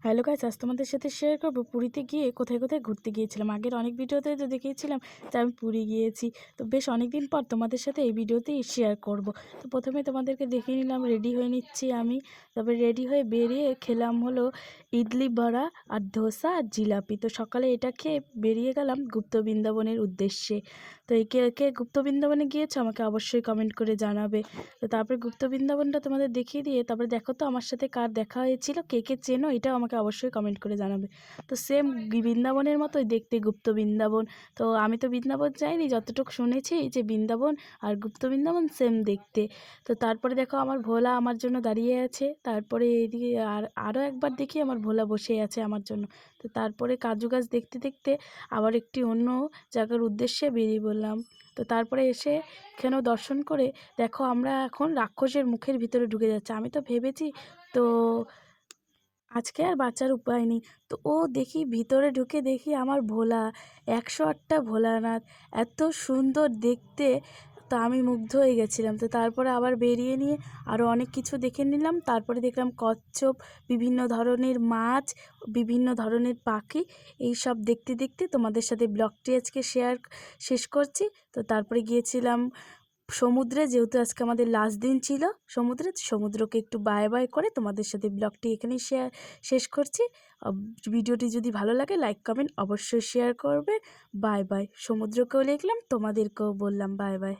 Hello guys, আজ তোমাদের সাথে শেয়ার করব পুরীতে গিয়ে কোথায় কোথায় ঘুরতে গিয়েছিলাম। আগের অনেক ভিডিওতে তো দেখিয়েছিলাম যে আমি পুরী গিয়েছি। তো বেশ অনেকদিন পর তোমাদের সাথে এই ভিডিওতেই শেয়ার করব। তো প্রথমে তোমাদেরকে দেখিয়ে নিলাম, রেডি হয়ে নিচ্ছি আমি। তবে রেডি হয়ে বেরিয়ে খেলাম হলো ইডলি বড়া আর ধোসা আর জিলাপি। তো সকালে এটা খেয়ে বেরিয়ে গেলাম গুপ্ত বৃন্দাবনের উদ্দেশ্যে। তো একে একে গুপ্ত বৃন্দাবনে গিয়েছো আমাকে অবশ্যই কমেন্ট করে জানাবে। তো তারপরে গুপ্ত বৃন্দাবনটা তোমাদের দেখিয়ে দিয়ে তারপরে দেখো তো আমার সাথে কার দেখা হয়েছিল, কে কে চেনো এটাও আমাকে অবশ্যই কমেন্ট করে জানাবে। তো সেম বৃন্দাবনের মতোই দেখতে গুপ্ত বৃন্দাবন। তো আমি তো বৃন্দাবন যাইনি, যতটুকু শুনেছি যে বৃন্দাবন আর গুপ্ত বৃন্দাবন সেম দেখতে। তো তারপরে দেখো আমার ভোলা আমার জন্য দাঁড়িয়ে আছে। তারপরে এইদিকে আরও একবার দেখি আমার ভোলা বসে আছে আমার জন্য। তো তারপরে কাজু গাছ দেখতে দেখতে আবার একটি অন্য জায়গার উদ্দেশ্যে বেরিয়ে পড়লাম। তো তারপরে এসে এখানেও দর্শন করে দেখো আমরা এখন রাক্ষসের মুখের ভিতরে ঢুকে যাচ্ছে। আমি তো ভেবেছি তো আজকে আর বাঁচার উপায় নেই। তো দেখি ভিতরে ঢুকে দেখি আমার ভোলা, 108টা ভোলানাথ, এত সুন্দর দেখতে। তো আমি মুগ্ধ হয়ে গেছিলাম। তো তারপরে আবার বেরিয়ে নিয়ে আরও অনেক কিছু দেখে নিলাম। তারপরে দেখলাম কচ্ছপ, বিভিন্ন ধরনের মাছ, বিভিন্ন ধরনের পাখি। এই সব দেখতে দেখতে তোমাদের সাথে ব্লগটি আজকে শেষ করছি। তো তারপরে গিয়েছিলাম সমুদ্রে, যেহেতু আজকে আমাদের লাস্ট দিন ছিল সমুদ্রকে একটু বাই বাই করে তোমাদের সাথে ব্লগটি এখানেই শেষ করছি। ভিডিওটি যদি ভালো লাগে লাইক কমেন্ট অবশ্যই শেয়ার করবে। Bye bye. সমুদ্রকেও লিখলাম, তোমাদেরকেও বললাম বাই বাই।